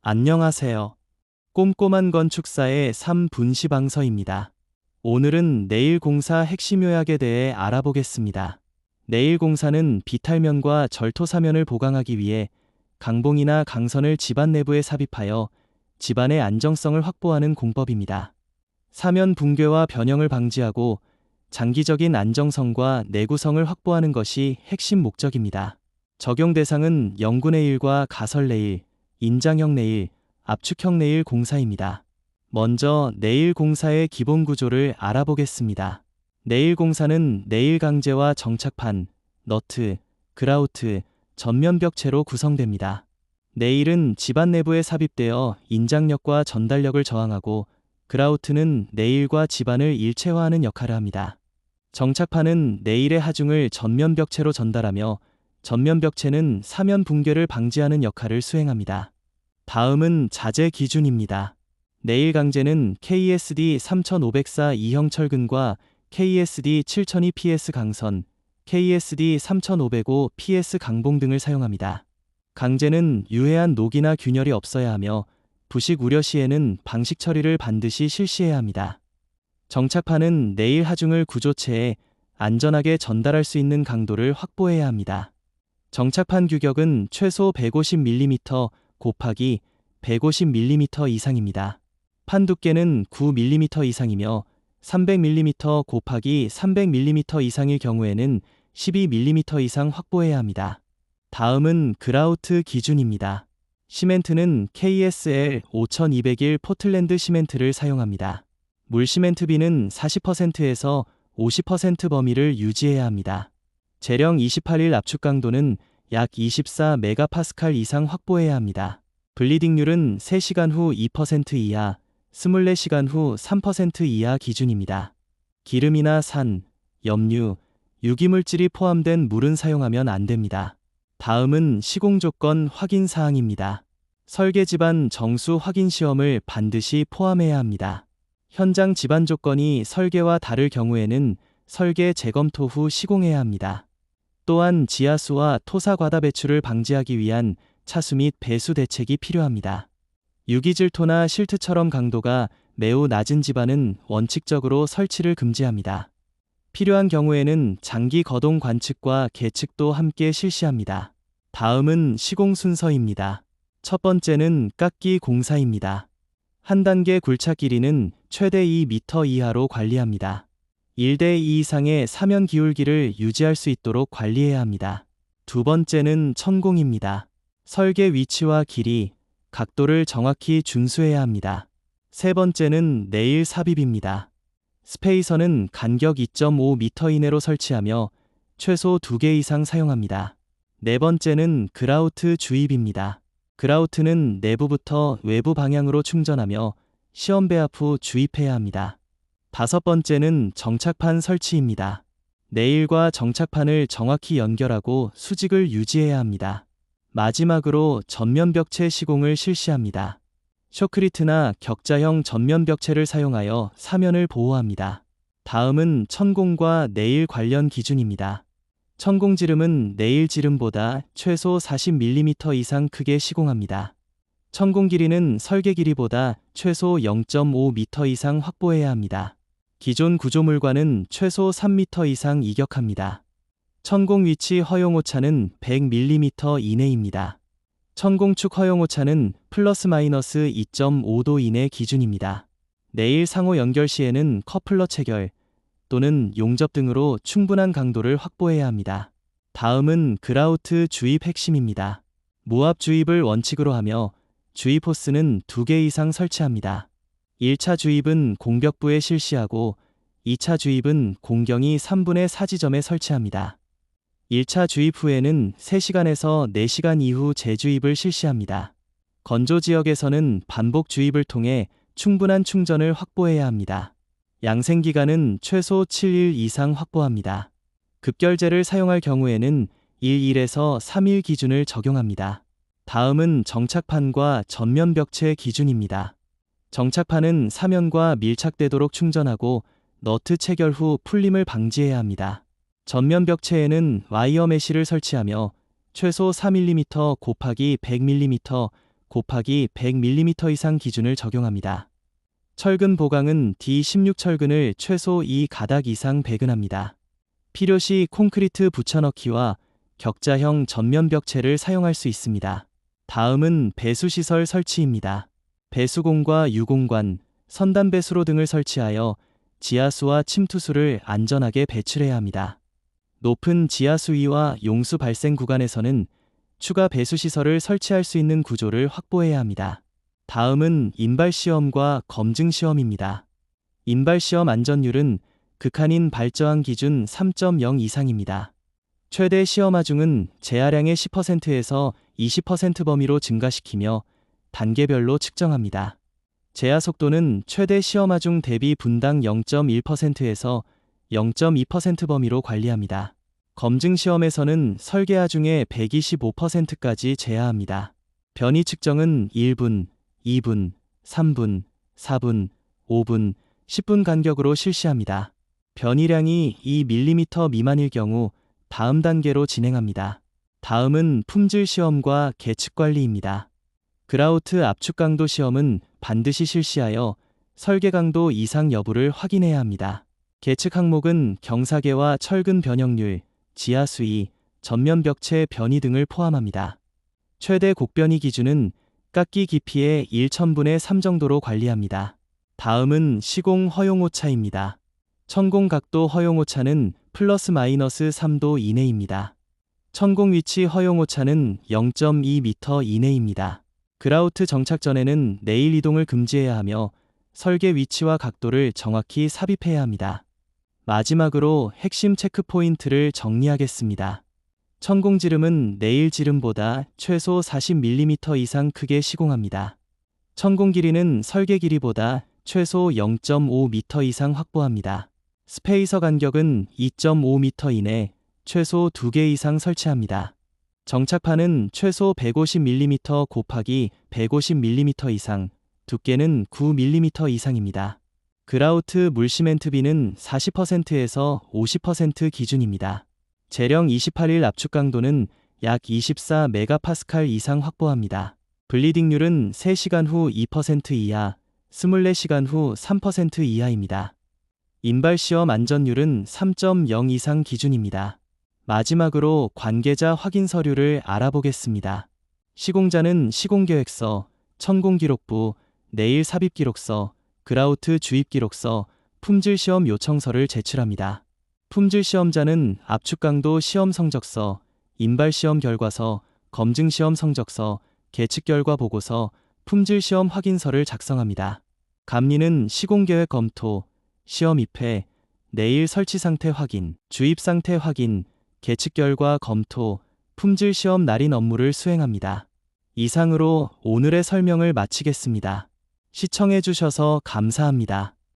안녕하세요. 꼼꼼한 건축사의 3분시방서입니다. 오늘은 내일 공사 핵심 요약에 대해 알아보겠습니다. 내일 공사는 비탈면과 절토사면을 보강하기 위해 강봉이나 강선을 집안 내부에 삽입하여 집안의 안정성을 확보하는 공법입니다. 사면 붕괴와 변형을 방지하고 장기적인 안정성과 내구성을 확보하는 것이 핵심 목적입니다. 적용 대상은 영구내일과 가설내일, 인장형 내일, 압축형 내일 공사입니다. 먼저 내일 공사의 기본 구조를 알아보겠습니다. 내일 공사는 내일 강제와 정착판, 너트, 그라우트, 전면 벽체로 구성됩니다. 내일은 집안 내부에 삽입되어 인장력과 전달력을 저항하고 그라우트는 내일과 집안을 일체화하는 역할을 합니다. 정착판은 내일의 하중을 전면 벽체로 전달하며 전면 벽체는 사면 붕괴를 방지하는 역할을 수행합니다. 다음은 자재 기준입니다. 내일 강제는 KSD 3504 2형 철근과 KSD 7002 PS 강선, KSD 3505 PS 강봉 등을 사용합니다. 강제는 유해한 녹이나 균열이 없어야 하며 부식 우려 시에는 방식 처리를 반드시 실시해야 합니다. 정착판은 내일 하중을 구조체에 안전하게 전달할 수 있는 강도를 확보해야 합니다. 정착판 규격은 최소 150mm 곱하기 150mm 이상입니다. 판 두께는 9mm 이상이며 300mm 곱하기 300mm 이상일 경우에는 12mm 이상 확보해야 합니다. 다음은 그라우트 기준입니다. 시멘트는 KSL 5201 포틀랜드 시멘트를 사용합니다. 물시멘트비는 40%에서 50% 범위를 유지해야 합니다. 재령 28일 압축 강도는 약 24메가파스칼 이상 확보해야 합니다. 블리딩률은 3시간 후 2% 이하, 24시간 후 3% 이하 기준입니다. 기름이나 산, 염류, 유기물질이 포함된 물은 사용하면 안 됩니다. 다음은 시공조건 확인 사항입니다. 설계 집안 정수 확인 시험을 반드시 포함해야 합니다. 현장 집안 조건이 설계와 다를 경우에는 설계 재검토 후 시공해야 합니다. 또한 지하수와 토사 과다 배출을 방지하기 위한 차수 및 배수 대책이 필요합니다. 유기질토나 실트처럼 강도가 매우 낮은 집안은 원칙적으로 설치를 금지합니다. 필요한 경우에는 장기 거동 관측과 계측도 함께 실시합니다. 다음은 시공 순서입니다. 첫 번째는 깎기 공사입니다. 한 단계 굴착 길이는 최대 2m 이하로 관리합니다. 1대2 이상의 사면 기울기를 유지할 수 있도록 관리해야 합니다. 두 번째는 천공입니다. 설계 위치와 길이, 각도를 정확히 준수해야 합니다. 세 번째는 내일 삽입입니다. 스페이서는 간격 2.5m 이내로 설치하며 최소 2개 이상 사용합니다. 네 번째는 그라우트 주입입니다. 그라우트는 내부부터 외부 방향으로 충전하며 시험 배합 후 주입해야 합니다. 다섯 번째는 정착판 설치입니다. 내일과 정착판을 정확히 연결하고 수직을 유지해야 합니다. 마지막으로 전면 벽체 시공을 실시합니다. 쇼크리트나 격자형 전면 벽체를 사용하여 사면을 보호합니다. 다음은 천공과 내일 관련 기준입니다. 천공 지름은 내일 지름보다 최소 40mm 이상 크게 시공합니다. 천공 길이는 설계 길이보다 최소 0.5m 이상 확보해야 합니다. 기존 구조물과는 최소 3m 이상 이격합니다. 천공 위치 허용 오차는 100mm 이내입니다. 천공축 허용 오차는 플러스 마이너스 2.5도 이내 기준입니다. 내일 상호 연결 시에는 커플러 체결 또는 용접 등으로 충분한 강도를 확보해야 합니다. 다음은 그라우트 주입 핵심입니다. 무압 주입을 원칙으로 하며 주입 호스는 2개 이상 설치합니다. 1차 주입은 공벽부에 실시하고 2차 주입은 공경이 3분의 4 지점에 설치합니다. 1차 주입 후에는 3시간에서 4시간 이후 재주입을 실시합니다. 건조 지역에서는 반복 주입을 통해 충분한 충전을 확보해야 합니다. 양생기간은 최소 7일 이상 확보합니다. 급결제를 사용할 경우에는 1일에서 3일 기준을 적용합니다. 다음은 정착판과 전면 벽체 기준입니다. 정착판은 사면과 밀착되도록 충전하고 너트 체결 후 풀림을 방지해야 합니다. 전면 벽체에는 와이어 메쉬를 설치하며 최소 4mm 곱하기 100mm 곱하기 100mm 이상 기준을 적용합니다. 철근 보강은 D16 철근을 최소 2가닥 이상 배근합니다. 필요시 콘크리트 붙여넣기와 격자형 전면 벽체를 사용할 수 있습니다. 다음은 배수시설 설치입니다. 배수공과 유공관, 선단 배수로 등을 설치하여 지하수와 침투수를 안전하게 배출해야 합니다. 높은 지하수위와 용수 발생 구간에서는 추가 배수시설을 설치할 수 있는 구조를 확보해야 합니다. 다음은 인발시험과 검증시험입니다. 인발시험 안전율은 극한인 발저항 기준 3.0 이상입니다. 최대 시험 하중은 제하량의 10%에서 20% 범위로 증가시키며 단계별로 측정합니다. 제하 속도는 최대 시험 하중 대비 분당 0.1%에서 0.2% 범위로 관리합니다. 검증 시험에서는 설계 하중의 125%까지 제하합니다. 변이 측정은 1분, 2분, 3분, 4분, 5분, 10분 간격으로 실시합니다. 변이량이 2mm 미만일 경우 다음 단계로 진행합니다. 다음은 품질 시험과 계측 관리입니다. 그라우트 압축 강도 시험은 반드시 실시하여 설계 강도 이상 여부를 확인해야 합니다. 계측 항목은 경사계와 철근 변형률, 지하 수위, 전면 벽체 변이 등을 포함합니다. 최대 곡변이 기준은 깎기 깊이의 1/1000분의 3 정도로 관리합니다. 다음은 시공 허용 오차입니다. 천공 각도 허용 오차는 플러스 마이너스 3도 이내입니다. 천공 위치 허용 오차는 0.2m 이내입니다. 그라우트 정착 전에는 내일 이동을 금지해야 하며 설계 위치와 각도를 정확히 삽입해야 합니다. 마지막으로 핵심 체크 포인트를 정리하겠습니다. 천공 지름은 내일 지름보다 최소 40mm 이상 크게 시공합니다. 천공 길이는 설계 길이보다 최소 0.5m 이상 확보합니다. 스페이서 간격은 2.5m 이내 최소 2개 이상 설치합니다. 정착판은 최소 150mm 곱하기 150mm 이상, 두께는 9mm 이상입니다. 그라우트 물시멘트비는 40%에서 50% 기준입니다. 재령 28일 압축 강도는 약 24MPa 이상 확보합니다. 블리딩률은 3시간 후 2% 이하, 24시간 후 3% 이하입니다. 인발시험 안전율은 3.0 이상 기준입니다. 마지막으로 관계자 확인 서류를 알아보겠습니다. 시공자는 시공계획서, 천공기록부, 내일 삽입기록서, 그라우트 주입기록서, 품질시험 요청서를 제출합니다. 품질시험자는 압축강도 시험 성적서, 인발시험 결과서, 검증시험 성적서, 계측결과 보고서, 품질시험 확인서를 작성합니다. 감리는 시공계획 검토, 시험 입회, 내일 설치 상태 확인, 주입 상태 확인, 계측 결과 검토, 품질 시험 날인 업무를 수행합니다. 이상으로 오늘의 설명을 마치겠습니다. 시청해 주셔서 감사합니다.